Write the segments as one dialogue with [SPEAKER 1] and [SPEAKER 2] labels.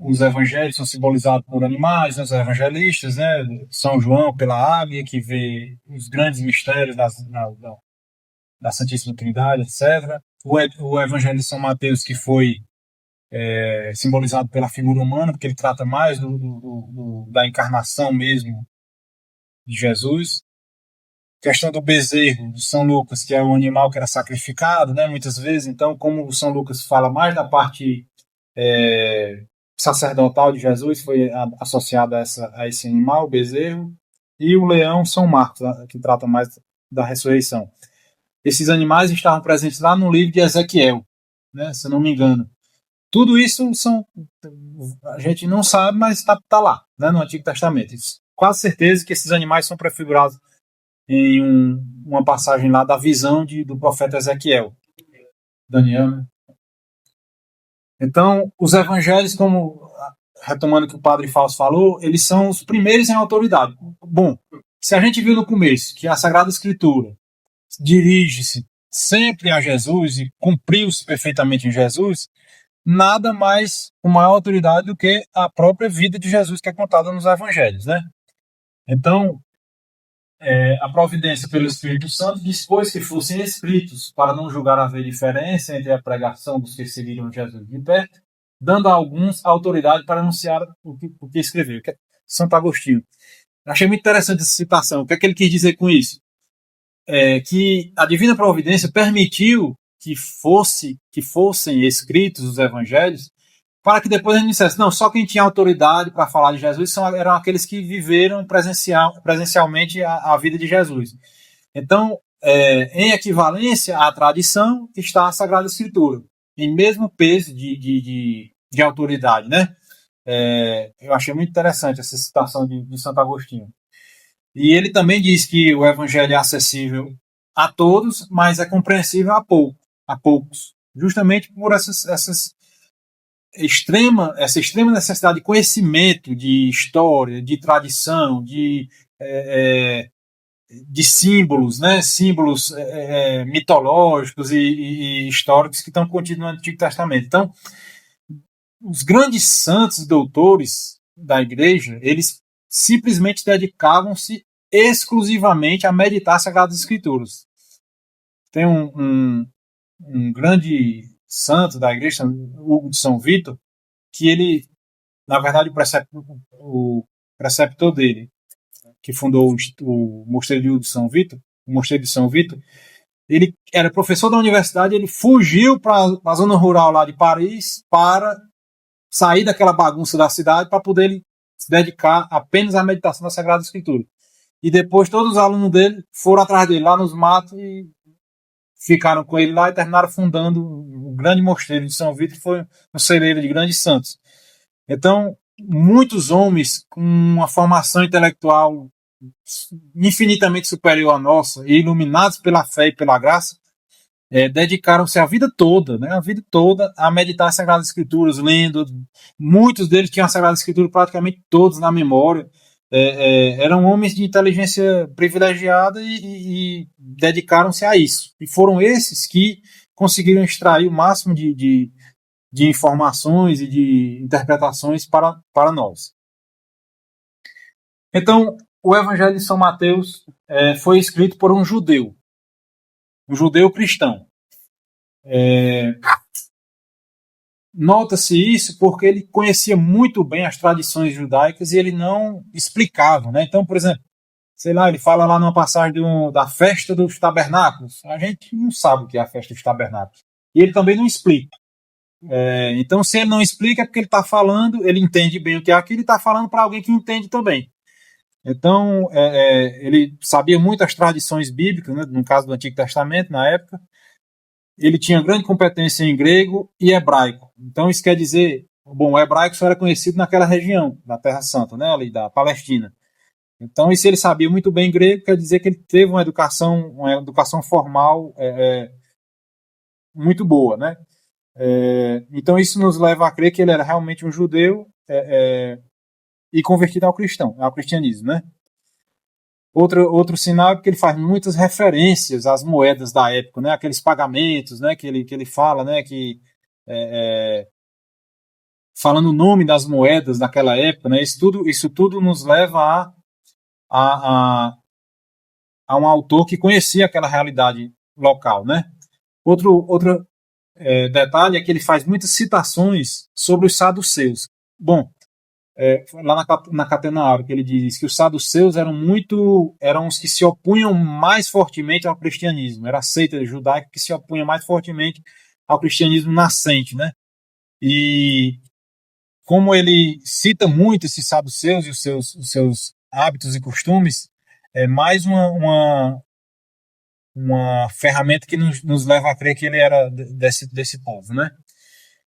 [SPEAKER 1] os evangelhos são simbolizados por animais, né, os evangelistas, né? São João pela águia, que vê os grandes mistérios da Santíssima Trindade, etc. O Evangelho de São Mateus, que foi simbolizado pela figura humana, porque ele trata mais da encarnação mesmo de Jesus. A questão do bezerro de São Lucas, que é o animal que era sacrificado, né, muitas vezes. Então, como o São Lucas fala mais da parte sacerdotal de Jesus, foi associado a esse animal, o bezerro, e o leão, São Marcos, que trata mais da ressurreição. Esses animais estavam presentes lá no livro de Ezequiel, né, se eu não me engano. Tudo isso a gente não sabe, mas está lá, né, no Antigo Testamento. Quase certeza que esses animais são prefigurados em uma passagem lá da visão do profeta Ezequiel. Daniel, né? Então, os evangelhos, como retomando o que o padre Fausto falou, eles são os primeiros em autoridade. Bom, se a gente viu no começo que a Sagrada Escritura dirige-se sempre a Jesus e cumpriu-se perfeitamente em Jesus, nada mais com maior autoridade do que a própria vida de Jesus que é contada nos evangelhos, né? Então, a providência pelo Espírito Santo dispôs que fossem escritos para não julgar haver diferença entre a pregação dos que seguiram Jesus de perto, dando a alguns a autoridade para anunciar o que escreveu. Santo Agostinho. Achei muito interessante essa citação. O que é que ele quis dizer com isso? Que a divina providência permitiu que fossem escritos os evangelhos, para que depois a gente dissesse, não, só quem tinha autoridade para falar de Jesus eram aqueles que viveram presencialmente a vida de Jesus. Então, em equivalência à tradição, está a Sagrada Escritura, em mesmo peso de autoridade, né? Eu achei muito interessante essa citação de Santo Agostinho. E ele também diz que o Evangelho é acessível a todos, mas é compreensível a poucos, justamente por essa extrema necessidade de conhecimento, de história, de tradição, de símbolos, né? Símbolos mitológicos e históricos que estão contidos no Antigo Testamento. Então, os grandes santos doutores da Igreja, eles simplesmente dedicavam-se exclusivamente a meditar as Sagradas Escrituras. Tem um grande santo da Igreja, Hugo de São Vítor, que ele, na verdade, o preceptor dele, que fundou o Mosteiro de São Vítor, o Mosteiro de São Vítor, ele era professor da universidade, ele fugiu para a zona rural lá de Paris para sair daquela bagunça da cidade para poder se dedicar apenas à meditação da Sagrada Escritura. E depois todos os alunos dele foram atrás dele lá nos matos e ficaram com ele lá e terminaram fundando o grande mosteiro de São Vítor, que foi um celeiro de grandes santos. Então, muitos homens com uma formação intelectual infinitamente superior à nossa e iluminados pela fé e pela graça, dedicaram-se a vida toda a meditar as Sagradas Escrituras, lendo. Muitos deles tinham a Sagrada Escritura praticamente todos na memória. Eram homens de inteligência privilegiada e dedicaram-se a isso. E foram esses que conseguiram extrair o máximo de informações e de interpretações para nós. Então, o Evangelho de São Mateus foi escrito por um judeu cristão. Nota-se isso porque ele conhecia muito bem as tradições judaicas e ele não explicava, né? Então, por exemplo, sei lá, ele fala lá numa passagem da festa dos tabernáculos. A gente não sabe o que é a festa dos tabernáculos. E ele também não explica. Então, se ele não explica, é porque ele está falando, ele entende bem o que é aquilo e está falando para alguém que entende também. Então, ele sabia muito as tradições bíblicas, né? No caso do Antigo Testamento, na época. Ele tinha grande competência em grego e hebraico. Então, isso quer dizer, o hebraico só era conhecido naquela região da Terra Santa, né? Ali da Palestina. Então, e se ele sabia muito bem grego, quer dizer que ele teve uma educação formal muito boa, né? Então, isso nos leva a crer que ele era realmente um judeu e convertido ao cristianismo, né? Outro sinal é porque ele faz muitas referências às moedas da época, né? Aqueles pagamentos, né? Que ele fala, né? Que falando o nome das moedas daquela época, né? Isso tudo nos leva a um autor que conhecia aquela realidade local, né? Outro detalhe é que ele faz muitas citações sobre os saduceus. Bom, lá na Catena Áurea, que ele diz que os saduceus eram os que se opunham mais fortemente ao cristianismo. Era a seita judaica que se opunha mais fortemente ao cristianismo nascente, né? E como ele cita muito esses saduceus e os seus hábitos e costumes, é mais uma ferramenta que nos leva a crer que ele era desse povo, né?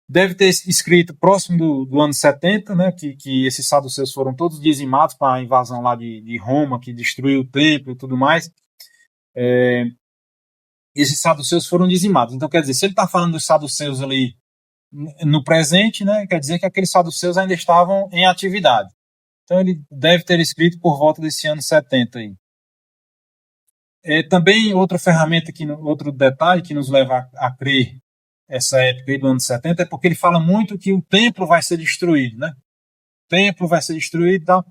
[SPEAKER 1] Deve ter escrito próximo do ano 70, né, que esses saduceus foram todos dizimados para a invasão lá de Roma, que destruiu o templo e tudo mais. Esses saduceus foram dizimados. Então, quer dizer, se ele está falando dos saduceus ali no presente, né, quer dizer que aqueles saduceus ainda estavam em atividade. Então, ele deve ter escrito por volta desse ano 70 aí. Também outra ferramenta, outro detalhe que nos leva a crer essa época aí do ano 70 é porque ele fala muito que o templo vai ser destruído, né? O templo vai ser destruído e tal.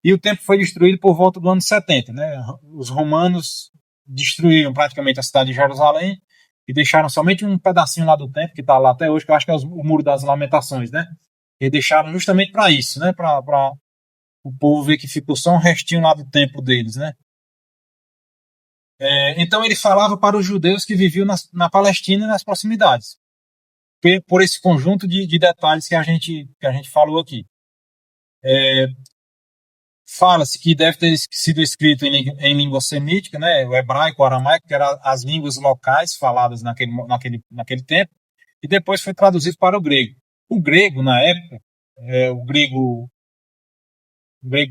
[SPEAKER 1] E o templo foi destruído por volta do ano 70, né? Os romanos destruíram praticamente a cidade de Jerusalém e deixaram somente um pedacinho lá do templo, que está lá até hoje, que eu acho que é o Muro das Lamentações, né? E deixaram justamente para isso, né? Para o povo ver que ficou só um restinho lá do templo deles, né? Então ele falava para os judeus que viviam na Palestina e nas proximidades, por esse conjunto de detalhes que a gente falou aqui. Fala-se que deve ter sido escrito em língua semítica, né, o hebraico, o aramaico, que eram as línguas locais faladas naquele tempo, e depois foi traduzido para o grego. O grego, na época, o grego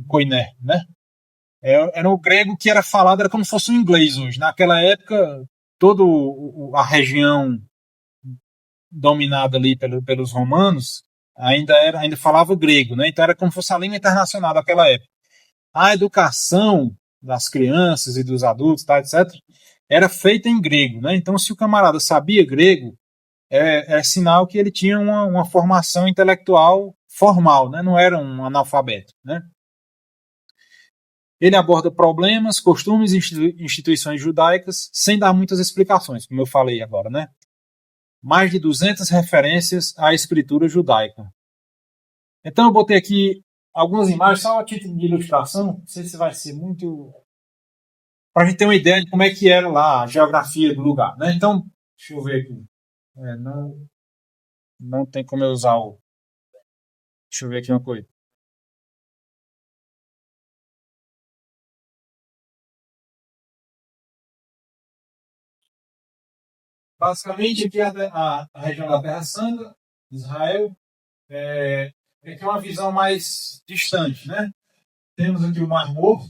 [SPEAKER 1] koiné, né? Era o grego que era falado, era como se fosse o inglês hoje. Naquela época, toda a região dominada ali pelos romanos ainda falava grego, né? Então era como se fosse a língua internacional daquela época. A educação das crianças e dos adultos, tá, etc., era feita em grego, né? Então, se o camarada sabia grego, é sinal que ele tinha uma formação intelectual formal, né? Não era um analfabeto, né? Ele aborda problemas, costumes e instituições judaicas sem dar muitas explicações, como eu falei agora, né? Mais de 200 referências à escritura judaica. Então eu botei aqui algumas imagens, só a título de ilustração, não sei se vai ser muito... para a gente ter uma ideia de como é que era lá a geografia do lugar, né? Então, deixa eu ver aqui. Não tem como eu usar o... Deixa eu ver aqui uma coisa. Basicamente, aqui a região da Terra Santa, Israel, tem uma visão mais distante, né? Temos aqui o Mar Morto,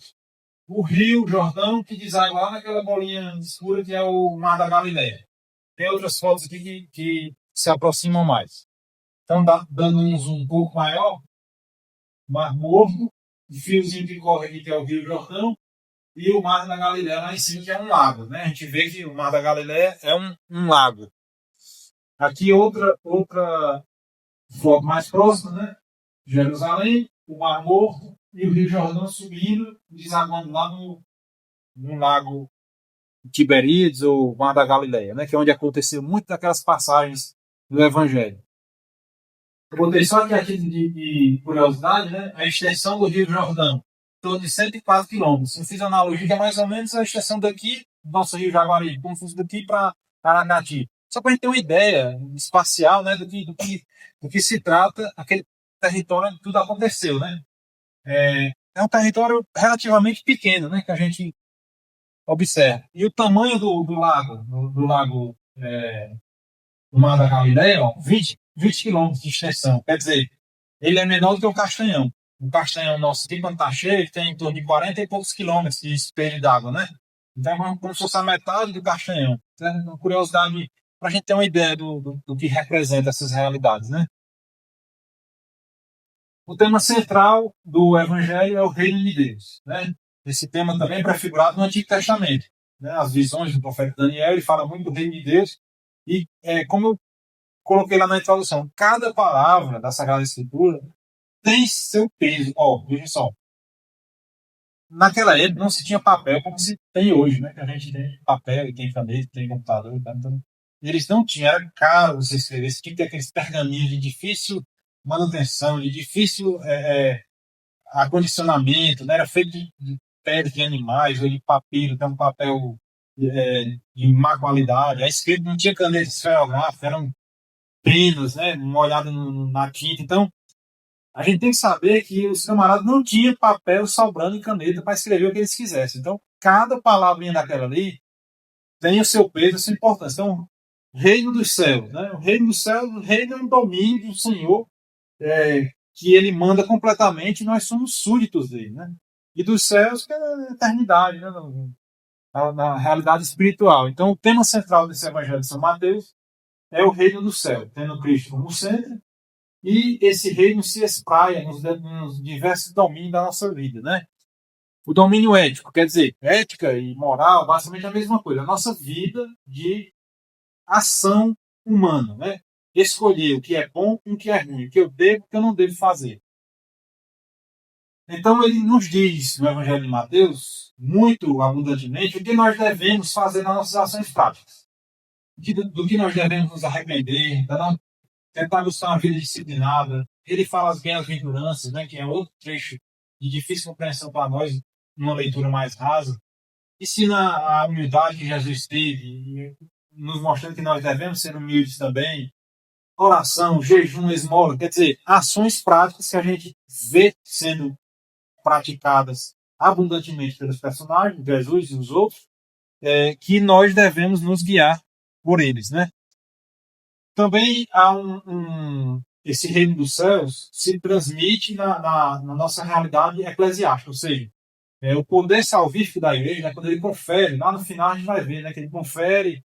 [SPEAKER 1] o Rio Jordão, que deságua lá naquela bolinha escura que é o Mar da Galileia. Tem outras fotos aqui que se aproximam mais. Então, dando um zoom um pouco maior, Mar Morto, o fiozinho que corre aqui, que é o Rio Jordão, e o Mar da Galileia lá em cima, que é um lago, né? A gente vê que o Mar da Galileia é um lago. Aqui outra foto mais próxima, né? Jerusalém, o Mar Morto e o Rio Jordão subindo, desaguando lá no lago Tiberíades ou Mar da Galileia, né? Que é onde aconteceu muito daquelas passagens do Evangelho. Eu botei só aqui a título de curiosidade, né? A extensão do Rio Jordão, em torno de 104 quilômetros. Eu fiz a analogia, é mais ou menos a extensão daqui, do nosso Rio Jaguaribe, como fosse daqui para Aracati. Só para a gente ter uma ideia espacial, né, do que se trata aquele território onde tudo aconteceu, né? É um território relativamente pequeno, né, que a gente observa. E o tamanho do lago, do Mar da Galileia, 20 quilômetros de extensão. Quer dizer, ele é menor do que o Castanhão. O Castanhão nosso aqui, quando está cheio, ele tem em torno de 40 e poucos quilômetros de espelho d'água, né? Então é como se fosse a metade do Castanhão. Certo? Uma curiosidade para a gente ter uma ideia do que representa essas realidades, né? O tema central do Evangelho é o reino de Deus, né? Esse tema também é prefigurado no Antigo Testamento, né? As visões do profeta Daniel, ele fala muito do reino de Deus e como coloquei lá na introdução, cada palavra da Sagrada Escritura tem seu peso. Veja só. Naquela época não se tinha papel como se tem hoje, né? Que a gente tem papel, tem caneta, tem computador. Então, eles não tinham, era caro você escrever. Você tinha que ter aqueles pergaminhos de difícil manutenção, de difícil acondicionamento, né? Era feito de pele de animais ou de papiro, tem um papel de má qualidade. A escrita não tinha caneta esferográfica, eram penas, né? Molhada na tinta. Então, a gente tem que saber que os camaradas não tinham papel sobrando e caneta para escrever o que eles quisessem. Então, cada palavrinha daquela ali tem o seu peso, a sua importância. Então, reino dos céus, né? O reino dos céus, o reino é um domínio do Senhor que ele manda completamente e nós somos súditos dele, né? E dos céus, que é a eternidade, né? Na realidade espiritual. Então, o tema central desse Evangelho de São Mateus é o reino do céu, tendo Cristo como centro, e esse reino se espraia nos diversos domínios da nossa vida, né? O domínio ético, quer dizer, ética e moral, basicamente é a mesma coisa. A nossa vida de ação humana, né? Escolher o que é bom e o que é ruim, o que eu devo e o que eu não devo fazer. Então ele nos diz no Evangelho de Mateus, muito abundantemente, o que nós devemos fazer nas nossas ações práticas. Do que nós devemos nos arrepender, tentar buscar uma vida disciplinada. Ele fala as bem-aventuranças, né, que é outro trecho de difícil compreensão para nós, numa leitura mais rasa. Ensina a humildade que Jesus teve, nos mostrando que nós devemos ser humildes também. Oração, jejum, esmola, quer dizer, ações práticas que a gente vê sendo praticadas abundantemente pelos personagens, Jesus e os outros, que nós devemos nos guiar por eles, né? Também há esse reino dos céus se transmite na nossa realidade eclesiástica, ou seja, o poder salvífico da igreja, né, quando ele confere, lá no final a gente vai ver, né, que ele confere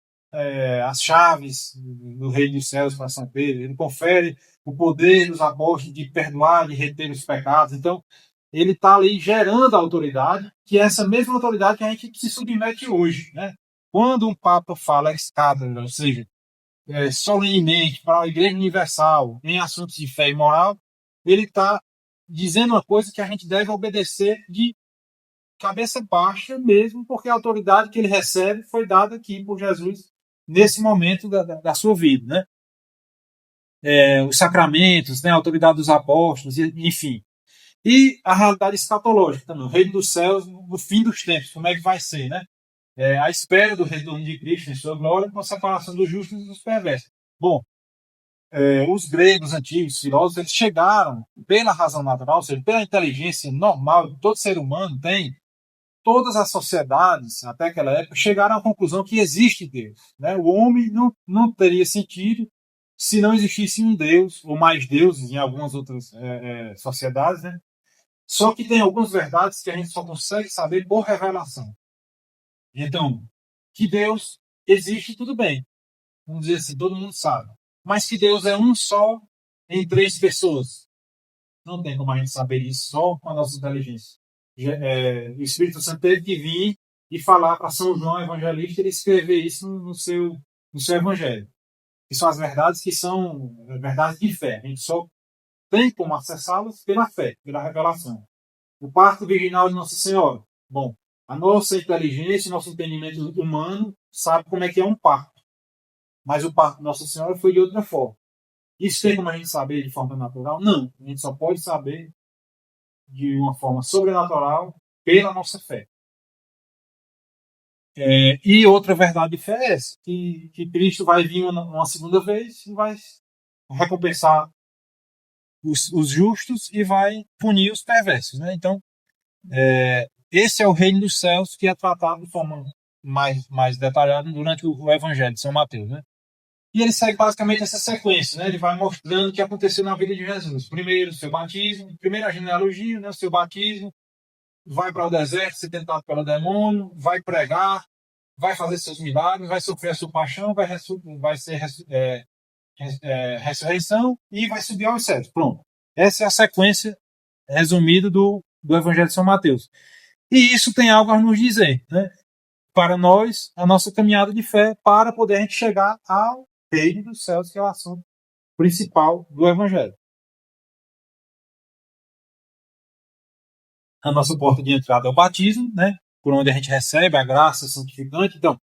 [SPEAKER 1] as chaves do reino dos céus para São Pedro, ele confere o poder dos apóstolos de perdoar, de reter os pecados. Então, ele está ali gerando a autoridade, que é essa mesma autoridade que a gente se submete hoje, né? Quando um papa fala escada, ou seja, solenemente para a Igreja Universal em assuntos de fé e moral, ele está dizendo uma coisa que a gente deve obedecer de cabeça baixa mesmo, porque a autoridade que ele recebe foi dada aqui por Jesus nesse momento da sua vida, né? Os sacramentos, né? A autoridade dos apóstolos, enfim. E a realidade escatológica também, o reino dos céus no fim dos tempos, como é que vai ser, né? A espera do retorno de Cristo em sua glória com a separação dos justos e dos perversos. Bom, os gregos antigos, filósofos, eles chegaram, pela razão natural, ou seja, pela inteligência normal que todo ser humano tem, todas as sociedades, até aquela época, chegaram à conclusão que existe Deus, né? O homem não teria sentido se não existisse um Deus, ou mais deuses em algumas outras sociedades, né? Só que tem algumas verdades que a gente só consegue saber por revelação. Então, que Deus existe, tudo bem. Vamos dizer assim, todo mundo sabe. Mas que Deus é um só em três pessoas. Não tem como a gente saber isso só com a nossa inteligência. O Espírito Santo teve que vir e falar para São João Evangelista e escrever isso no seu Evangelho. Que são as verdades que são verdades de fé. A gente só tem como acessá-las pela fé, pela revelação. O parto virginal de Nossa Senhora. Bom, a nossa inteligência, nosso entendimento humano sabe como é que é um parto. Mas o parto de Nossa Senhora foi de outra forma. Isso tem como a gente saber de forma natural? Não. A gente só pode saber de uma forma sobrenatural pela nossa fé. E outra verdade de fé é essa, que Cristo vai vir uma segunda vez e vai recompensar os justos e vai punir os perversos, né? Então, esse é o reino dos céus que é tratado de forma mais detalhada durante o Evangelho de São Mateus, né? E ele segue basicamente essa sequência, né? Ele vai mostrando o que aconteceu na vida de Jesus. Primeiro, o seu batismo, primeiro a genealogia, né? O seu batismo, vai para o deserto, ser tentado pelo demônio, vai pregar, vai fazer seus milagres, vai sofrer a sua paixão, vai ser ressurreição e vai subir aos céus. Pronto. Essa é a sequência resumida do Evangelho de São Mateus. E isso tem algo a nos dizer, né? Para nós, a nossa caminhada de fé, para poder a gente chegar ao reino dos céus, que é o assunto principal do Evangelho. A nossa porta de entrada é o batismo, né? Por onde a gente recebe a graça santificante. Então,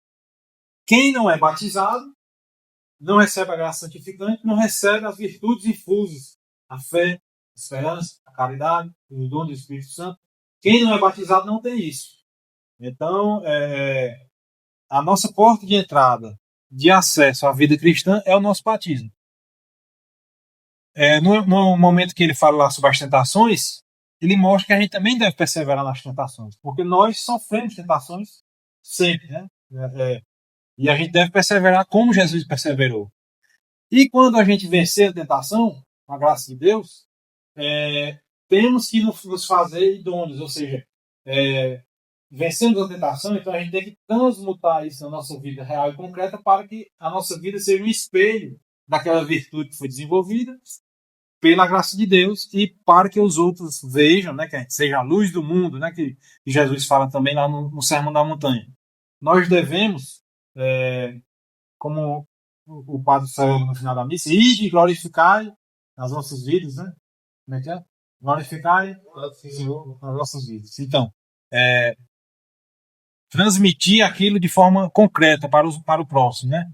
[SPEAKER 1] quem não é batizado não recebe a graça santificante, não recebe as virtudes infusas, a fé, a esperança, a caridade, o dom do Espírito Santo. Quem não é batizado não tem isso. Então, a nossa porta de entrada, de acesso à vida cristã, é o nosso batismo. No momento que ele fala lá sobre as tentações, ele mostra que a gente também deve perseverar nas tentações, porque nós sofremos tentações sempre, né? E a gente deve perseverar como Jesus perseverou. E quando a gente vencer a tentação, com a graça de Deus, temos que nos fazer idôneos, ou seja, vencemos a tentação, então a gente tem que transmutar isso na nossa vida real e concreta para que a nossa vida seja um espelho daquela virtude que foi desenvolvida pela graça de Deus e para que os outros vejam, né, que a gente seja a luz do mundo, né, que Jesus fala também lá no Sermão da Montanha. Nós devemos, como o Padre falou no final da missa, e glorificar as nossas vidas, né? Como é que é? Glorificar as nossas vidas. Então, transmitir aquilo de forma concreta para o próximo, né?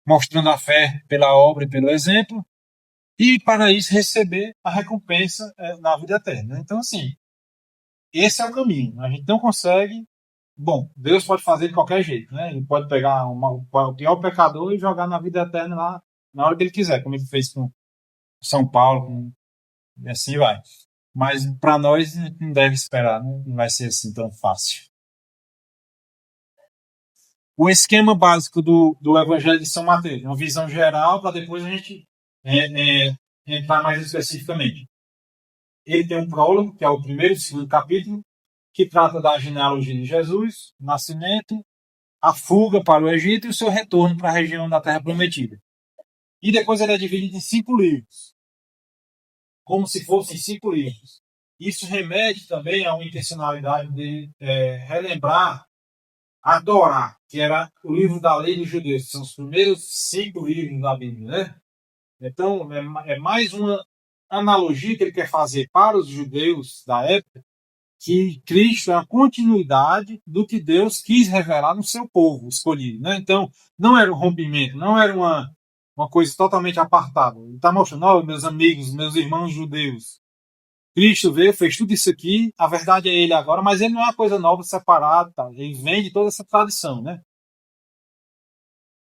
[SPEAKER 1] Mostrando a fé pela obra e pelo exemplo, e para isso receber a recompensa na vida eterna. Então, assim, esse é o caminho. A gente não consegue. Bom, Deus pode fazer de qualquer jeito, né? Ele pode pegar o pior pecador e jogar na vida eterna lá na hora que ele quiser, como ele fez com São Paulo, e assim vai. Mas para nós não deve esperar, não vai ser assim tão fácil. O esquema básico do Evangelho de São Mateus, uma visão geral para depois a gente entrar mais especificamente. Ele tem um prólogo, que é o primeiro e segundo capítulo, que trata da genealogia de Jesus, o nascimento, a fuga para o Egito e o seu retorno para a região da Terra Prometida. E depois ele é dividido em 5 livros, como se fossem 5 livros. Isso remete também a uma intencionalidade de relembrar adorar, que era o livro da lei dos judeus, que são os primeiros 5 livros da Bíblia, né? Então, é mais uma analogia que ele quer fazer para os judeus da época, que Cristo é a continuidade do que Deus quis revelar no seu povo escolhido, né? Então, não era um rompimento, não era uma coisa totalmente apartada. Ele está mostrando, ó, meus amigos, meus irmãos judeus, Cristo veio, fez tudo isso aqui, a verdade é ele agora, mas ele não é uma coisa nova, separada, tá? Ele vem de toda essa tradição, né?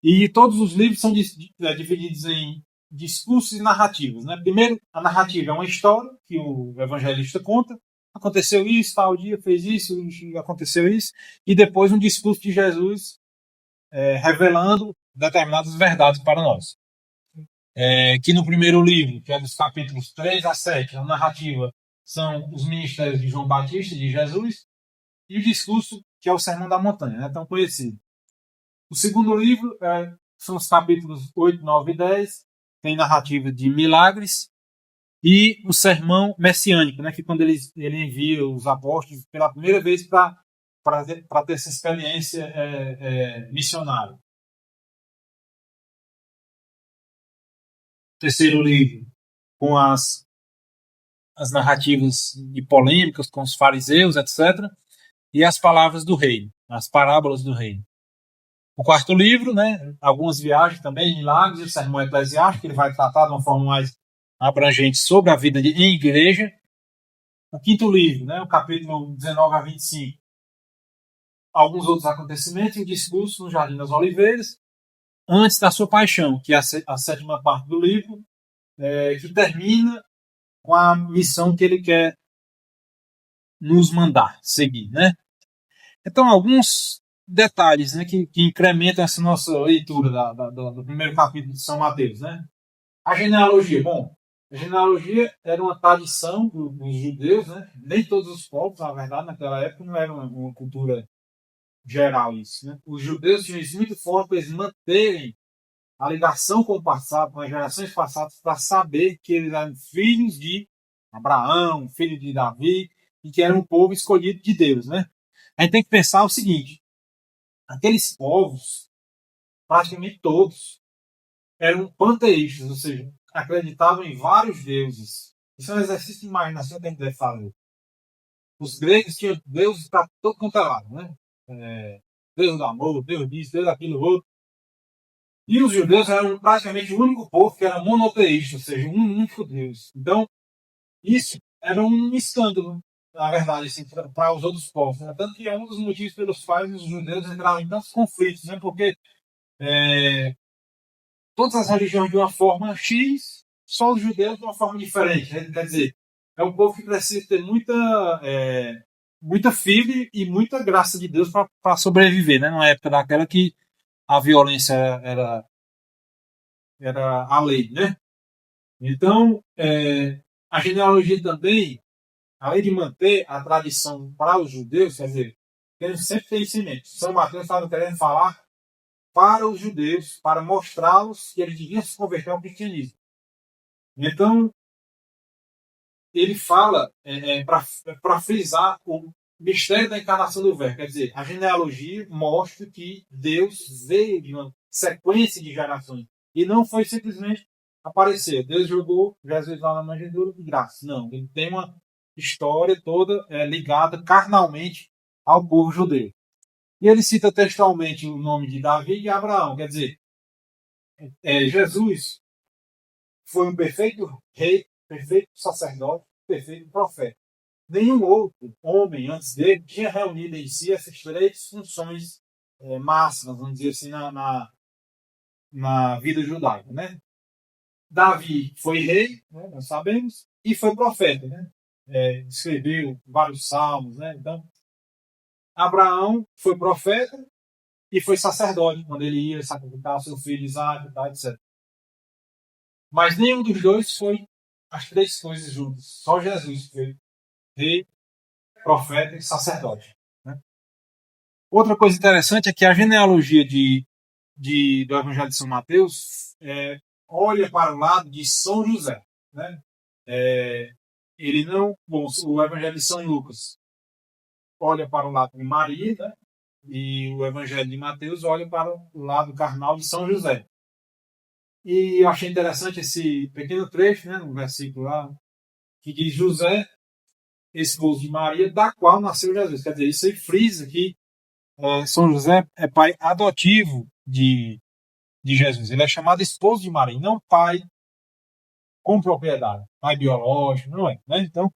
[SPEAKER 1] E todos os livros são divididos em discursos e narrativas, né? Primeiro, a narrativa é uma história que o evangelista conta, aconteceu isso, tal dia fez isso, aconteceu isso, e depois um discurso de Jesus revelando determinadas verdades para nós. Que no primeiro livro, que é dos capítulos 3 a 7, a narrativa são os ministérios de João Batista e de Jesus, e o discurso, que é o Sermão da Montanha, né, tão conhecido. O segundo livro são os capítulos 8, 9 e 10, tem narrativa de milagres, e o Sermão Messiânico, né, que quando ele envia os apóstolos pela primeira vez para ter essa experiência missionária. Terceiro livro, com as narrativas de polêmicas com os fariseus, etc. E as palavras do reino, as parábolas do reino. O quarto livro, né, algumas viagens também, milagres, e o sermão eclesiástico, que ele vai tratar de uma forma mais abrangente sobre a vida em igreja. O quinto livro, né, o capítulo 19 a 25, alguns outros acontecimentos e o discurso no Jardim das Oliveiras, antes da sua paixão, que é a sétima parte do livro, que termina com a missão que ele quer nos mandar seguir, né? Então, alguns detalhes, né, que incrementam essa nossa leitura do primeiro capítulo de São Mateus, né? A genealogia. Bom, a genealogia era uma tradição dos judeus, né? Nem todos os povos, na verdade, naquela época não era uma cultura geral isso, né? Os judeus tinham isso muito forte para eles manterem a ligação com o passado, com as gerações passadas, para saber que eles eram filhos de Abraão, filho de Davi, e que eram um povo escolhido de Deus, né? A gente tem que pensar o seguinte: aqueles povos, praticamente todos, eram panteístas, ou seja, acreditavam em vários deuses. Isso é um exercício de imaginação que a gente deve fazer. Os gregos tinham deuses para todo quanto é lado, né? Deus do amor, Deus disso, Deus daquilo outro. E os judeus eram praticamente o único povo que era monoteísta, ou seja, um único Deus. Então, isso era um escândalo, na verdade, assim, para os outros povos. Né? Tanto que é um dos motivos pelos quais os judeus entraram em tantos conflitos, né? Porque todas as religiões de uma forma X, só os judeus de uma forma diferente. Né? Quer dizer, é um povo que precisa ter muita fibra e muita graça de Deus para sobreviver, né? Numa época daquela que a violência era a lei, né? Então, a genealogia também, além de manter a tradição para os judeus, quer dizer, eles sempre têm isso em mente. São Mateus estava querendo falar para os judeus, para mostrá-los que eles deviam se converter ao cristianismo. Então, ele fala para frisar o mistério da encarnação do Verbo. Quer dizer, a genealogia mostra que Deus veio de uma sequência de gerações. E não foi simplesmente aparecer. Deus jogou Jesus lá na manjedoura de graça. Não, ele tem uma história toda ligada carnalmente ao povo judeu. E ele cita textualmente o nome de Davi e Abraão. Quer dizer, Jesus foi um perfeito rei, perfeito sacerdote, perfeito profeta. Nenhum outro homem antes dele tinha reunido em si essas três funções máximas, vamos dizer assim, na vida judaica. Né? Davi foi rei, né, nós sabemos, e foi profeta. Né? Escreveu vários salmos. Né? Então, Abraão foi profeta e foi sacerdote, quando ele ia sacrificar seu filho Isaac, etc. Mas nenhum dos dois foi as três coisas juntas. Só Jesus foi rei, profeta e sacerdote. Né? Outra coisa interessante é que a genealogia do Evangelho de São Mateus olha para o lado de São José. Né? Ele não. Bom, o Evangelho de São Lucas olha para o lado de Maria, né? E o Evangelho de Mateus olha para o lado carnal de São José. E eu achei interessante esse pequeno trecho, né, no versículo lá, que diz José, esposo de Maria, da qual nasceu Jesus. Quer dizer, isso aí frisa que São José é pai adotivo de Jesus. Ele é chamado esposo de Maria, não pai com propriedade, pai biológico, não é. Né? Então,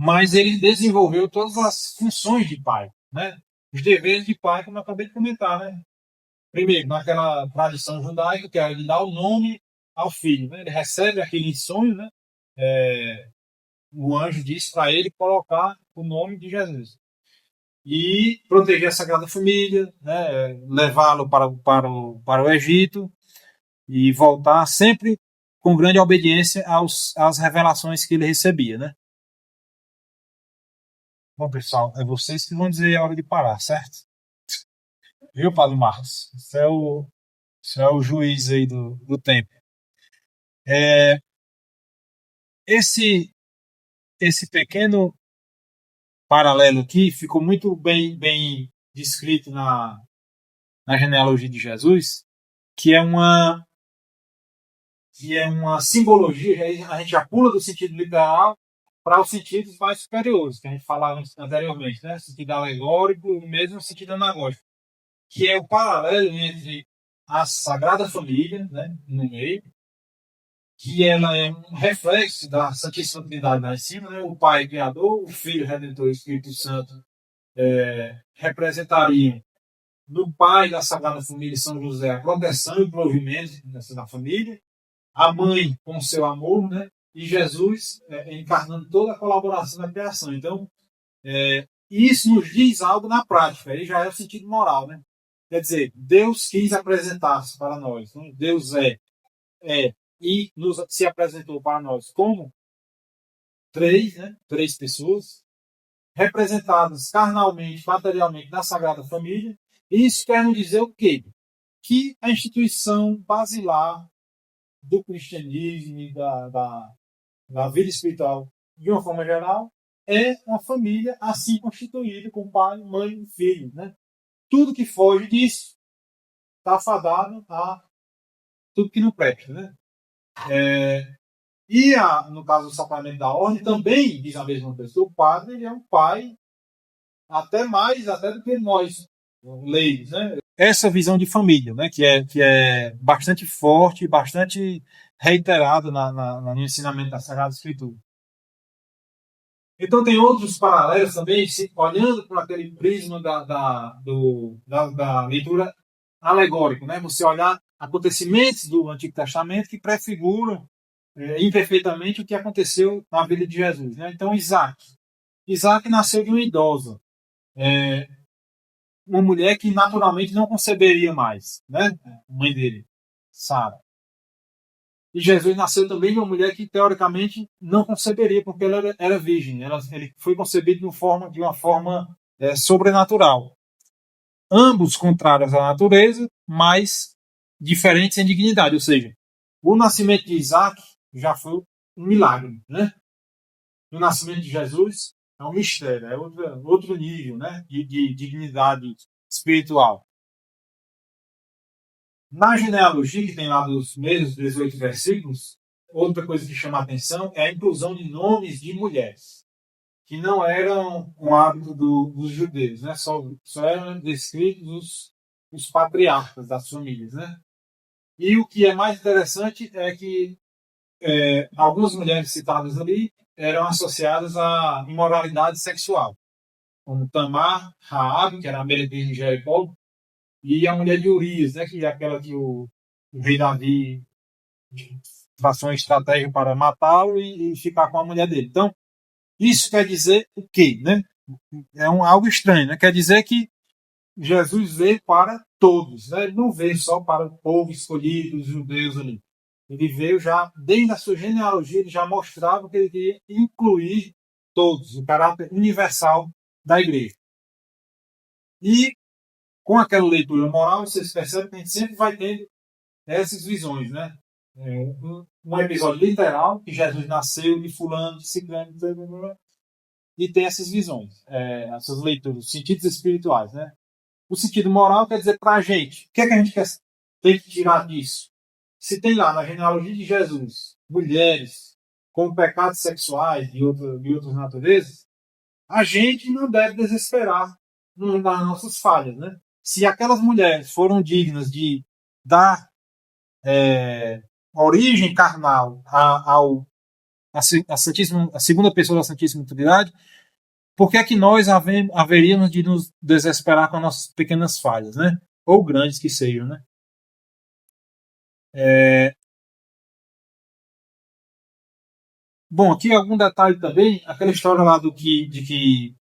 [SPEAKER 1] mas ele desenvolveu todas as funções de pai, né? Os deveres de pai, como eu acabei de comentar, né? Primeiro, naquela tradição judaica, que é ele dá o nome ao filho, né? Ele recebe aquele sonho, né? O anjo disse para ele colocar o nome de Jesus. E proteger a Sagrada Família, né? Levá-lo para o Egito e voltar sempre com grande obediência às revelações que ele recebia, né? Bom, pessoal, é vocês que vão dizer a hora de parar, certo? Viu, Padre Marcos? Isso é o juiz aí do tempo. Esse pequeno paralelo aqui ficou muito bem descrito na genealogia de Jesus, que é uma simbologia. A gente já pula do sentido literal para os sentidos mais superiores, que a gente falava anteriormente, né? Sentido alegórico e mesmo sentido anagógico, que é o paralelo entre a Sagrada Família, né, no meio, que ela é um reflexo da Santíssima Trindade lá em cima, né? O Pai Criador, o Filho Redentor e o Espírito Santo representariam no Pai da Sagrada Família São José a proteção e o provimento da família, a mãe com o seu amor, né? E Jesus encarnando toda a colaboração da criação. Então, isso nos diz algo na prática, aí já é o sentido moral, né? Quer dizer, Deus quis apresentar-se para nós. Né? Deus e se apresentou para nós como três pessoas, representadas carnalmente, materialmente na Sagrada Família. E isso quer nos dizer o quê? Que a instituição basilar do cristianismo e da vida espiritual, de uma forma geral, é uma família assim constituída, com pai, mãe e filho. Né? Tudo que foge disso está fadado a tudo que não presta, né? No caso do sacramento da ordem, também diz a mesma pessoa, o padre ele é um pai até mais até do que nós, leigos, né? Essa visão de família, né? Que é bastante forte, bastante reiterada no ensinamento da Sagrada Escritura. Então tem outros paralelos também, olhando por aquele prisma da leitura alegórica, né? Você olhar acontecimentos do Antigo Testamento que prefiguram imperfeitamente o que aconteceu na vida de Jesus, né? Então Isaac nasceu de uma idosa, uma mulher que naturalmente não conceberia mais, né? Mãe dele, Sara. E Jesus nasceu também de uma mulher que, teoricamente, não conceberia, porque ela era virgem. Ele foi concebido de uma forma sobrenatural. Ambos contrários à natureza, mas diferentes em dignidade. Ou seja, o nascimento de Isaac já foi um milagre, né? O nascimento de Jesus é um mistério, é outro nível, né? de dignidade espiritual. Na genealogia, que tem lá dos mesmos 18 versículos, outra coisa que chama a atenção é a inclusão de nomes de mulheres, que não eram um hábito dos judeus, né? Só eram descritos os patriarcas das famílias. Né? E o que é mais interessante é que algumas mulheres citadas ali eram associadas à imoralidade sexual, como Tamar, Raabe, que era a meretriz de Jericó, e a mulher de Urias, né, que é aquela que o rei Davi traçou uma estratégia para matá-lo e ficar com a mulher dele. Então, isso quer dizer o quê? Né? Algo estranho. Né? Quer dizer que Jesus veio para todos. Né? Ele não veio só para o povo escolhido, os judeus ali. Ele veio já, desde a sua genealogia, ele já mostrava que ele queria incluir todos, o caráter universal da igreja. E com aquela leitura moral, vocês percebem que a gente sempre vai tendo essas visões, né? Um episódio literal, que Jesus nasceu de fulano, de ciclano, e tem essas visões, essas leituras, os sentidos espirituais, né? O sentido moral quer dizer para a gente, o que é que a gente tem que tirar disso? Se tem lá na genealogia de Jesus mulheres com pecados sexuais de outras naturezas, a gente não deve desesperar nas nossas falhas, né? Se aquelas mulheres foram dignas de dar origem carnal à segunda pessoa da Santíssima Trindade, por que é que nós haveríamos de nos desesperar com as nossas pequenas falhas, né? Ou grandes que sejam, né? Bom, aqui algum detalhe também, aquela história lá de que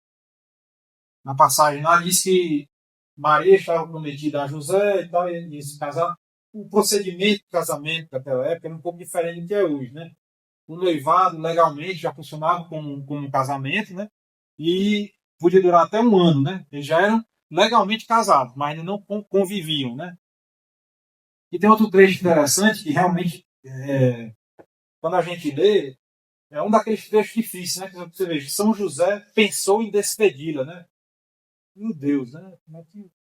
[SPEAKER 1] na passagem lá diz que Maria estava prometida a José e tal, e se casar. O procedimento de casamento daquela época era um pouco diferente do que é hoje, né? O noivado legalmente já funcionava como um casamento, né? E podia durar até um ano, né? Eles já eram legalmente casados, mas ainda não conviviam, né? E tem outro trecho interessante que realmente, quando a gente lê, é um daqueles trechos difíceis, né? Que você vê, São José pensou em despedi-la, né? Meu Deus, né?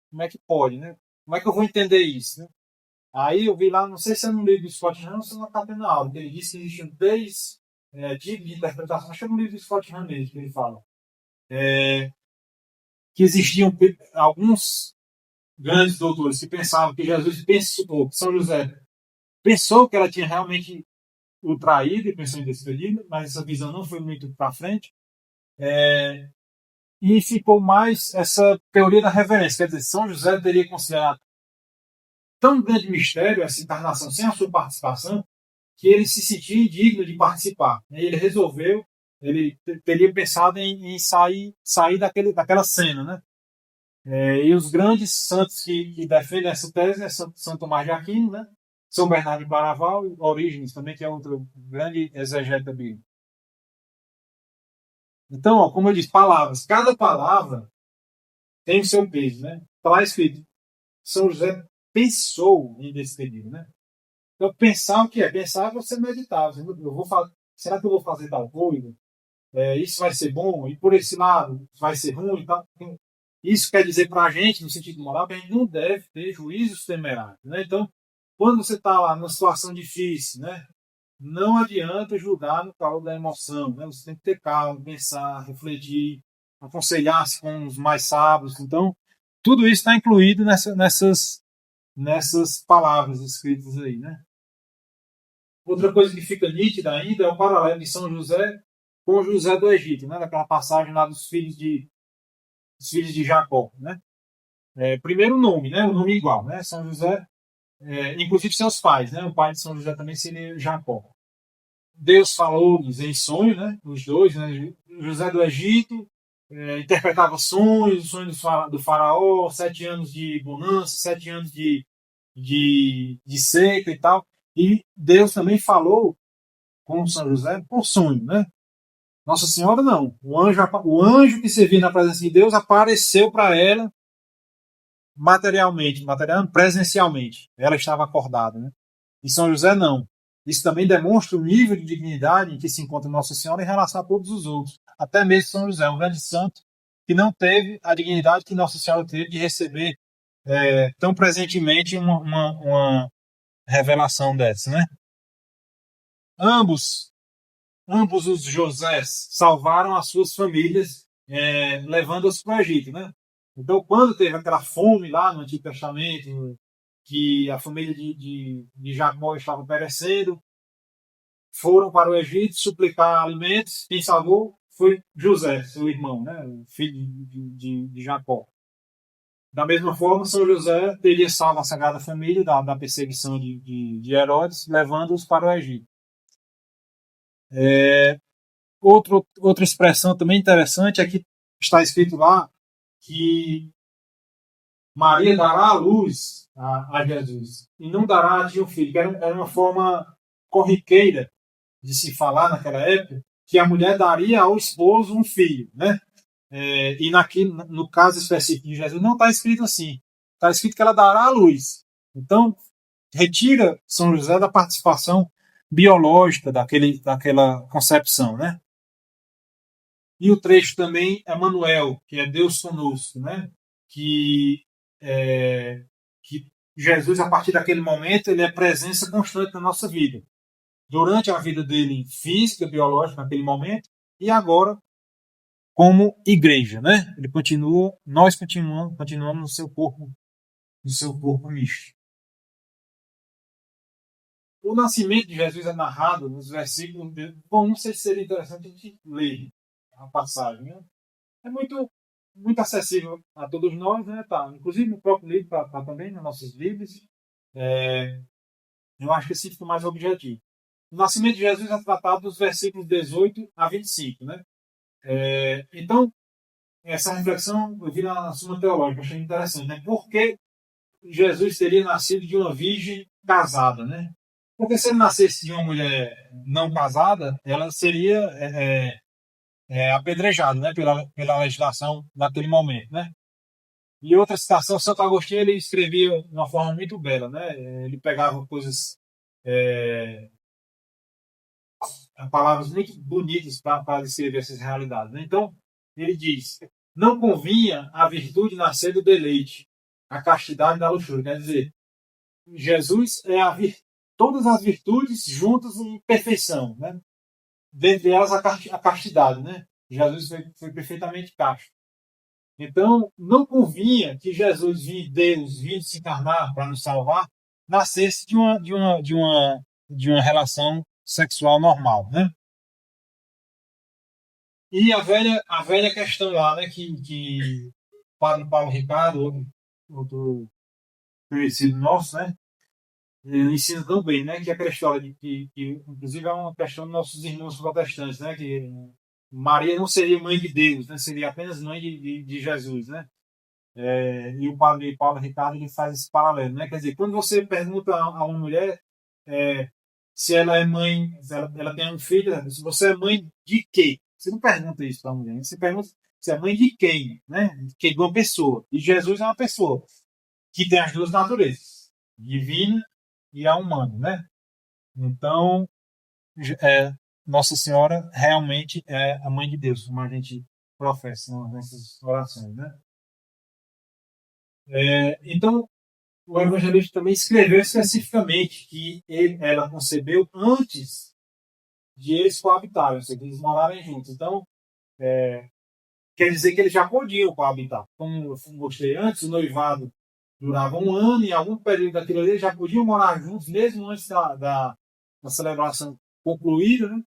[SPEAKER 1] Como é que pode, né? Como é que eu vou entender isso, né? Aí eu vi lá, não sei se é no livro de Scott Hahn ou se é na Catena Aula, que ele disse que existiam três tipos de interpretação. Acho que é no livro de Scott Hahn mesmo que ele fala. Que existiam alguns grandes doutores que pensavam que Jesus pensou, que São José pensou que ela tinha realmente o traído e pensou em despedida, mas essa visão não foi muito para frente. E ficou mais essa teoria da reverência, quer dizer, São José teria considerado tão grande mistério essa encarnação sem a sua participação, que ele se sentia indigno de participar. Ele resolveu, ele teria pensado em sair daquela cena, né? E os grandes santos que defendem essa tese é São Tomás de Aquino, né? São Bernardo de Claraval e Orígenes também, que é outro grande exegeta bíblico. Então, ó, como eu disse, palavras. Cada palavra tem o seu peso, né? Está lá escrito. São José pensou em despedir, né? Então, pensar o que é? Pensar é você meditar. Será que eu vou fazer tal coisa? Isso vai ser bom? E por esse lado vai ser ruim? Então, Isso quer dizer para a gente, no sentido moral, que a gente não deve ter juízos temerários. Né? Então, quando você está lá numa situação difícil, né, não adianta julgar no calor da emoção. Né? Você tem que ter calma, pensar, refletir, aconselhar-se com os mais sábios. Então, tudo isso está incluído nessas palavras escritas aí. Né? Outra coisa que fica nítida ainda é o paralelo de São José com José do Egito, né? Daquela passagem lá dos filhos de Jacó. Né? Primeiro o nome, né? O nome igual, né? São José, inclusive seus pais, né? O pai de São José também seria Jacó. Deus falou-lhes em sonho, né? Os dois, né? José do Egito interpretava sonhos, o sonho do faraó, 7 anos de bonança, 7 anos de seca e tal. E Deus também falou com São José por sonho, né? Nossa Senhora não. O anjo que servia na presença de Deus apareceu para ela presencialmente. Ela estava acordada, né? E São José não. Isso também demonstra o nível de dignidade em que se encontra Nossa Senhora em relação a todos os outros. Até mesmo São José, um grande santo que não teve a dignidade que Nossa Senhora teve de receber tão presentemente uma revelação dessa, né? Ambos os Josés salvaram as suas famílias, levando-as para o Egito, né? Então, quando teve aquela fome lá no Antigo Testamento, que a família de Jacó estava perecendo, foram para o Egito suplicar alimentos. Quem salvou foi José, seu irmão, né? Filho de Jacó. Da mesma forma, São José teria salvo a Sagrada Família da perseguição de Herodes, levando-os para o Egito. Outra expressão também interessante é que está escrito lá que Maria dará a luz a Jesus e não dará a ti um filho, que era uma forma corriqueira de se falar naquela época, que a mulher daria ao esposo um filho, né? No caso específico de Jesus, não está escrito assim. Está escrito que ela dará a luz. Então, retira São José da participação biológica daquela concepção, né? E o trecho também é Manuel, que é Deus conosco, né? Que Jesus, a partir daquele momento, ele é presença constante na nossa vida. Durante a vida dele física, biológica, naquele momento, e agora como igreja, né? Nós continuamos no seu corpo místico. O nascimento de Jesus é narrado nos versículos. Bom, não sei se seria interessante a gente ler a passagem, né? É muito acessível a todos nós, né? Tá, inclusive no próprio livro, tá também nas nossas Bíblias. Eu acho que assim fica mais objetivo. O nascimento de Jesus é tratado dos versículos 18 a 25, né? Então, essa reflexão eu vi na Suma Teológica, achei interessante, né? Por que Jesus teria nascido de uma virgem casada, né? Porque se ele nascesse de uma mulher não casada, ela seria apedrejada, né? Pela legislação naquele momento, né? E outra citação, Santo Agostinho ele escrevia de uma forma muito bela, né? Ele pegava coisas, palavras muito bonitas para descrever essas realidades, né? Então, ele diz: não convinha a virtude nascer do deleite, a castidade da luxúria. Quer dizer, Jesus é todas as virtudes juntas em perfeição, né? Dentre elas a castidade, né? Jesus foi perfeitamente casto. Então, não convinha que Jesus, Deus, vindo se encarnar para nos salvar, nascesse de uma relação sexual normal, né? E a velha questão lá, né, que Padre Paulo Ricardo, outro conhecido nosso, né, ele ensina tão bem, né, que aquela história de que inclusive é uma questão dos nossos irmãos protestantes, né, que Maria não seria mãe de Deus, né, seria apenas mãe de Jesus, né. E o Padre Paulo Ricardo ele faz esse paralelo, né, quer dizer, quando você pergunta a uma mulher se ela é mãe, se ela tem um filho, se você é mãe de quê? Você não pergunta isso para a mulher, você pergunta se é mãe de quem, né? De uma pessoa. E Jesus é uma pessoa que tem as duas naturezas, divina e a humana, né? Então, Nossa Senhora realmente é a mãe de Deus, como a gente professa nessas orações, né? Então, o evangelista também escreveu especificamente que ela concebeu antes de eles coabitarem, ou seja, de eles morarem juntos. Então, quer dizer que eles já podiam coabitar. Como eu mostrei antes, o noivado durava um ano, e em algum período daquilo ali eles já podiam morar juntos, mesmo antes da celebração concluída. Né?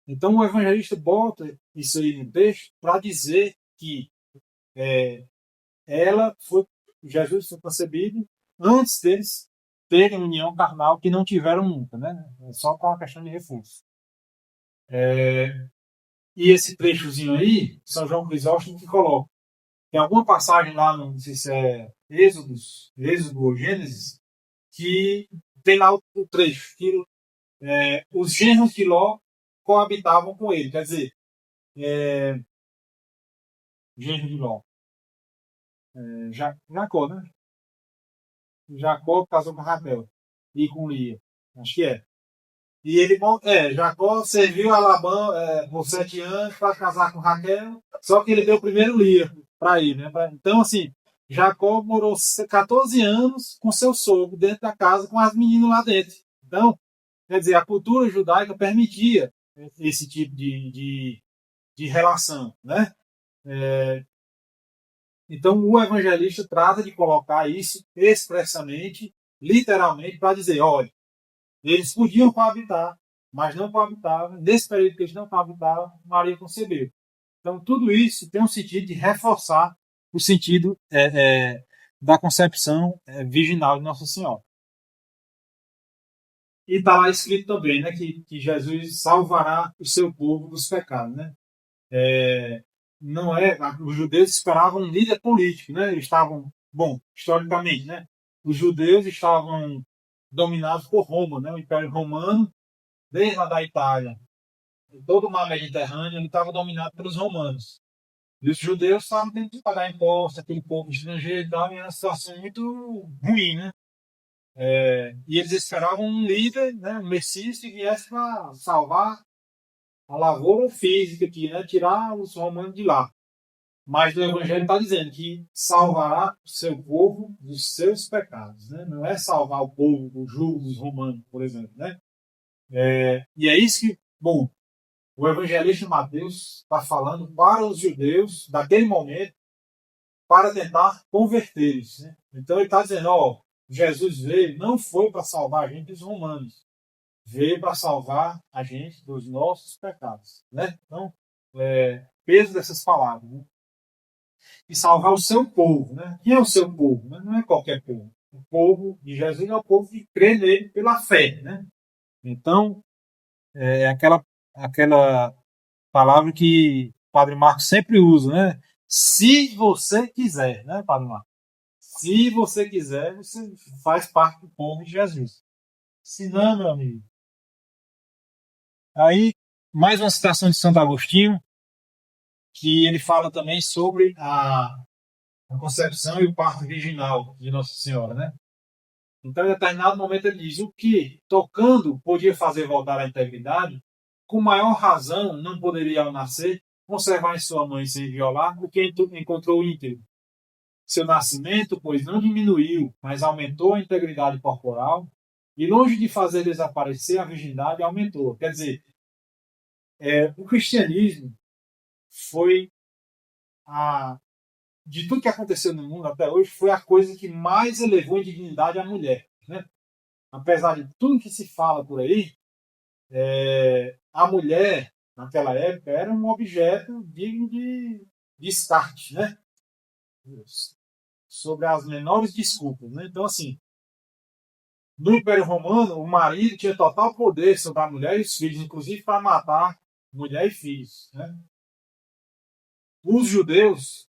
[SPEAKER 1] Então, o evangelista bota isso aí no texto para dizer que ela foi, Jesus foi concebido antes deles terem união carnal, que não tiveram nunca, né? É só para uma questão de reforço. E esse trechozinho aí, São João Crisóstomo que coloca. Tem alguma passagem lá, não sei se é Êxodo ou Gênesis, que tem lá o trecho, que os genros de Ló coabitavam com ele. Quer dizer, genro de Ló. Jacó, né? Jacó casou com Raquel e com Lia. Acho que é. E ele, Jacó serviu a Labão por 7 anos para casar com Raquel, só que ele deu primeiro Lia para ir, né? Então, assim, Jacó morou 14 anos com seu sogro dentro da casa com as meninas lá dentro. Então, quer dizer, a cultura judaica permitia esse tipo de relação, né? Então, o evangelista trata de colocar isso expressamente, literalmente, para dizer, olha, eles podiam coabitar, mas não coabitavam. Nesse período que eles não coabitavam, Maria concebeu. Então, tudo isso tem um sentido de reforçar o sentido da concepção virginal de Nossa Senhora. E está lá escrito também, né, que Jesus salvará o seu povo dos pecados. Né? Não é, os judeus esperavam um líder político. Né? Eles estavam, historicamente, né, os judeus estavam dominados por Roma, né, o Império Romano, desde lá da Itália, todo o mar Mediterrâneo, ele estava dominado pelos romanos. E os judeus estavam tendo que pagar impostos, aquele povo estrangeiro e tal, e era uma situação muito ruim, né? E eles esperavam um líder, né, um Messias, que viesse para salvar a lavoura física aqui, né, tirar os romanos de lá. Mas o Evangelho está dizendo que salvará o seu povo dos seus pecados. Né? Não é salvar o povo do jugo dos romanos, por exemplo. Né? E é isso que, o evangelista Mateus está falando para os judeus daquele momento para tentar convertê-los. Né? Então ele está dizendo, Jesus veio, não foi para salvar a gente dos romanos, veio para salvar a gente dos nossos pecados. Né? Então, peso dessas palavras. Né? E salvar o seu povo. Né? Quem é o seu povo? Né? Não é qualquer povo. O povo de Jesus é o povo que crê nele pela fé. Né? Então, é aquela palavra que o Padre Marcos sempre usa, né? Se você quiser, né, Padre Marcos? Se você quiser, você faz parte do povo de Jesus. Se não, meu amigo. Aí, mais uma citação de Santo Agostinho, que ele fala também sobre a concepção e o parto virginal de Nossa Senhora, né? Então, em determinado momento, ele diz: o que, tocando, podia fazer voltar à integridade, com maior razão não poderia, ao nascer, conservar em sua mãe sem violar o que encontrou íntegro. Seu nascimento, pois, não diminuiu, mas aumentou a integridade corporal, e longe de fazer desaparecer a virgindade, aumentou. Quer dizer, o cristianismo foi de tudo que aconteceu no mundo até hoje, foi a coisa que mais elevou em dignidade a mulher. Né? Apesar de tudo que se fala por aí, a mulher, naquela época, era um objeto digno de descarte, né? Sobre as menores desculpas. Né? Então, assim, no Império Romano, o marido tinha total poder sobre a mulher e os filhos, inclusive para matar mulher e filhos. Né? Os judeus,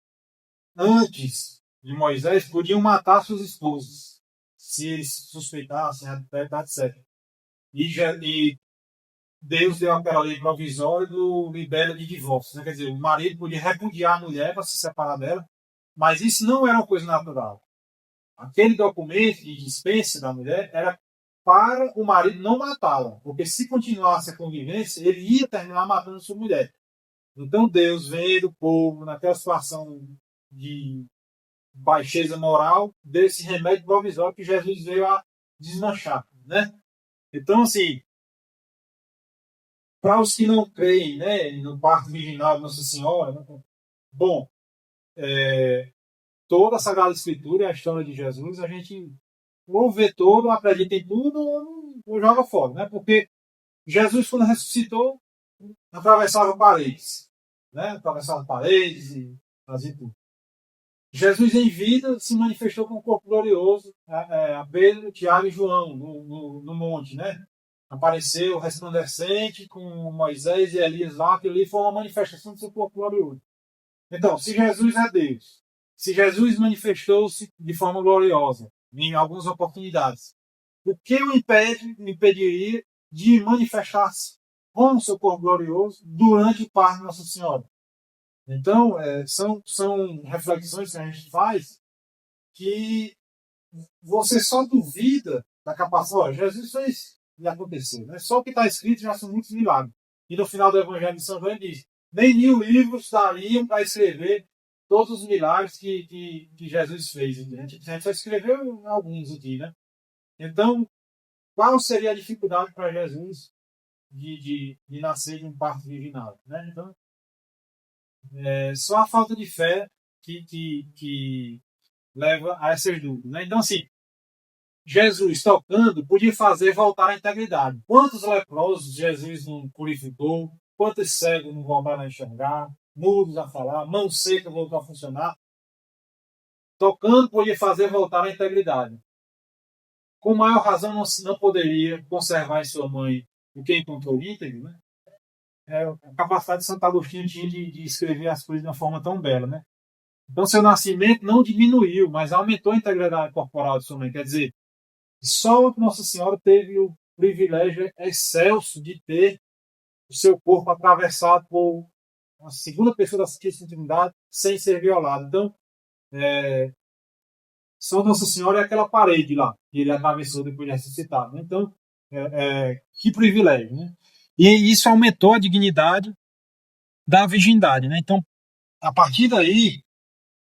[SPEAKER 1] antes de Moisés, podiam matar suas esposas, se eles suspeitassem, etc. E Deus deu aquela lei provisória do libelo de divórcio. Né? Quer dizer, o marido podia repudiar a mulher para se separar dela, mas isso não era uma coisa natural. Aquele documento de dispensa da mulher era para o marido não matá-la, porque se continuasse a convivência, ele ia terminar matando sua mulher. Então Deus, vendo o povo naquela situação de baixeza moral desse remédio provisório que Jesus veio a desmanchar, né? Então, assim, para os que não creem, né, no parto virginal de Nossa Senhora, né, bom, toda a Sagrada Escritura e a história de Jesus, a gente ou vê todo, ou acredita em tudo, ou joga fora, né? Porque Jesus, quando ressuscitou, atravessava paredes, né? Atravessava paredes e fazia tudo. Jesus, em vida, se manifestou com um corpo glorioso a Pedro, Tiago e João no monte, né? Apareceu resplandecente com Moisés e Elias lá, que ali foi uma manifestação do seu corpo glorioso. Então, se Jesus é Deus, se Jesus manifestou-se de forma gloriosa em algumas oportunidades, o que o impediria de manifestar-se com o seu corpo glorioso durante o parto de Nossa Senhora? Então, são reflexões que a gente faz que você só duvida da capacidade. Jesus fez e aconteceu. Né? Só o que está escrito já são muitos milagres. E no final do Evangelho de São João diz: nem 1000 livros dariam para escrever todos os milagres que Jesus fez. A gente só escreveu alguns aqui. Né? Então, qual seria a dificuldade para Jesus de nascer de um parto virginal? Né? Então, só a falta de fé que leva a essas dúvidas. Né? Então, assim, Jesus tocando podia fazer voltar à integridade. Quantos leprosos Jesus não purificou? Quantos cegos não voltaram a enxergar? Mudos a falar? Mão seca voltou a funcionar? Tocando podia fazer voltar à integridade. Com maior razão não poderia conservar em sua mãe o que encontrou íntegro, né? A capacidade de Santo Agostinho tinha de escrever as coisas de uma forma tão bela, né? Então, seu nascimento não diminuiu, mas aumentou a integridade corporal de sua mãe. Quer dizer, só Nossa Senhora teve o privilégio excelso de ter o seu corpo atravessado por uma segunda pessoa da Santíssima Trindade sem ser violado. Então, só Nossa Senhora é aquela parede lá que ele atravessou depois de ressuscitado. Né? Então, que privilégio. Né? E isso aumentou a dignidade da virgindade. Né? Então, a partir daí,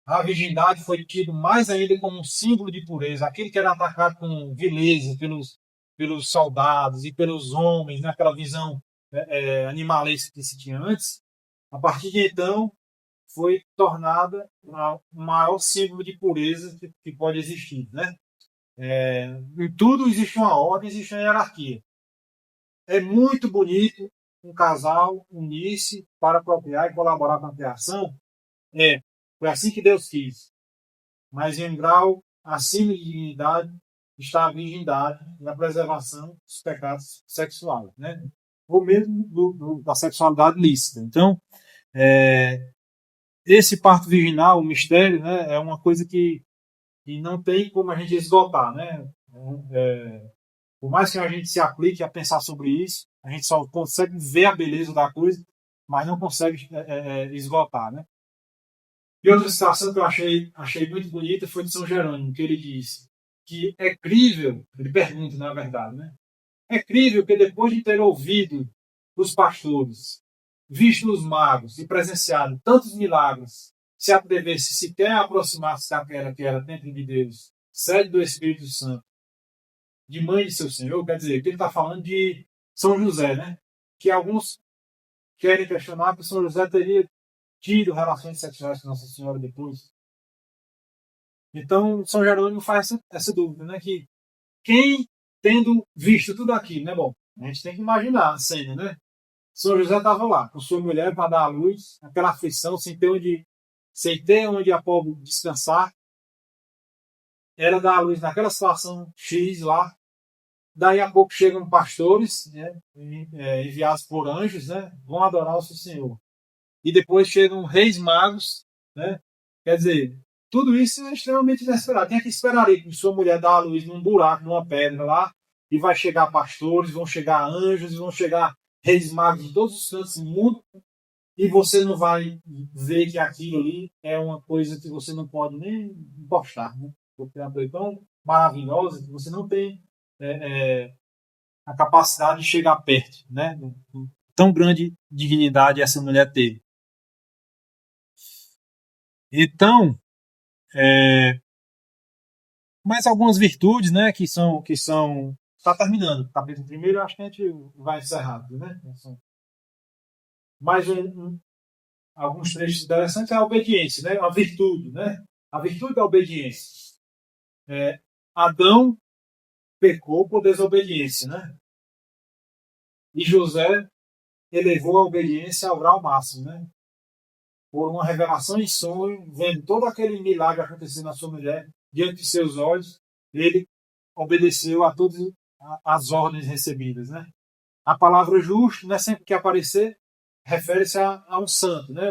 [SPEAKER 1] a virgindade foi tido mais ainda como um símbolo de pureza. Aquele que era atacado com vileza pelos soldados e pelos homens, naquela visão animalesca que se tinha antes, a partir de então foi tornada o maior símbolo de pureza que pode existir. Né? Em tudo existe uma ordem, existe uma hierarquia. É muito bonito um casal unir-se para procriar e colaborar com a criação. Foi assim que Deus quis. Mas em um grau acima de dignidade está a virgindade e a preservação dos pecados sexuais, né? Ou mesmo da sexualidade lícita. Então, esse parto virginal, o mistério, né, é uma coisa que não tem como a gente esgotar. Né? Por mais que a gente se aplique a pensar sobre isso, a gente só consegue ver a beleza da coisa, mas não consegue esgotar. Né? E outra citação que eu achei muito bonita foi de São Jerônimo, que ele disse que é crível, ele pergunta na verdade, né? É crível que depois de ter ouvido os pastores, visto os magos e presenciado tantos milagres, se atrevesse sequer a aproximar-se daquela que era templo de Deus, sede do Espírito Santo, de mãe de seu Senhor, quer dizer, que ele está falando de São José, né? Que alguns querem questionar que São José teria tido relações sexuais com Nossa Senhora depois. Então, São Jerônimo faz essa dúvida, né? Que quem, tendo visto tudo aquilo, né? Bom, a gente tem que imaginar a cena, né? São José estava lá, com sua mulher para dar à luz, aquela aflição, sem ter onde a pobre descansar. Era dar à luz naquela situação X lá. Daí a pouco chegam pastores, né? Enviados por anjos, né? Vão adorar o seu Senhor. E depois chegam reis magos, né? Quer dizer, tudo isso é extremamente inesperado. Quem é que esperaria que sua mulher dá a luz num buraco, numa pedra lá, e vai chegar pastores, vão chegar anjos, vão chegar reis magos de todos os cantos do mundo, e você não vai ver que aquilo ali é uma coisa que você não pode nem postar, né? Porque é uma coisa tão maravilhosa que você não tem a capacidade de chegar perto, né? Tão grande dignidade essa mulher teve. Então, Mais algumas virtudes, né, que são está terminando. Capítulo primeiro, acho que a gente vai encerrar, né? Mais alguns trechos interessantes é a obediência, né? A virtude, né? A virtude da obediência. Adão pecou por desobediência, né? E José elevou a obediência ao grau máximo, né? Por uma revelação em sonho, vendo todo aquele milagre acontecendo na sua mulher diante de seus olhos, ele obedeceu a todas as ordens recebidas, né? A palavra justo, né, sempre que aparecer, refere-se a um santo, né?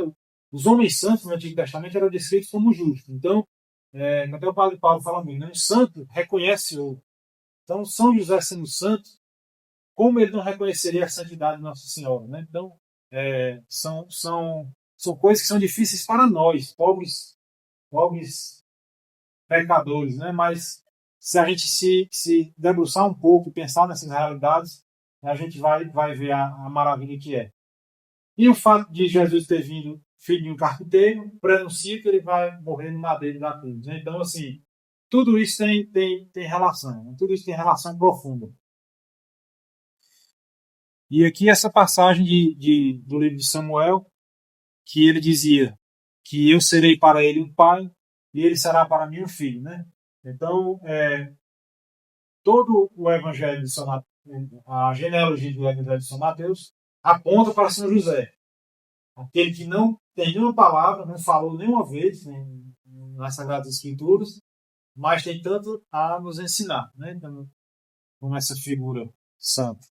[SPEAKER 1] Os homens santos no Antigo Testamento eram descritos como justos. Então, até o padre Paulo fala muito, né? Um santo reconhece o. Então, São José sendo santo, como ele não reconheceria a santidade de Nossa Senhora, né? Então, são coisas que são difíceis para nós, pobres pecadores, né? Mas se a gente se debruçar um pouco e pensar nessas realidades, a gente vai ver a maravilha que é. E o fato de Jesus ter vindo filho de um carpinteiro prenuncia que ele vai morrer no madeiro da cruz, né? Então, assim, tudo isso tem relação, né? Tudo isso tem relação profunda. E aqui essa passagem do livro de Samuel, que ele dizia que eu serei para ele um pai e ele será para mim um filho, né? Então, todo o Evangelho de São Mateus, a genealogia do Evangelho de São Mateus, aponta para São José, aquele que não tem nenhuma palavra, não falou nenhuma vez nas Sagradas Escrituras, mas tem tanto a nos ensinar, né? Então, como essa figura santa.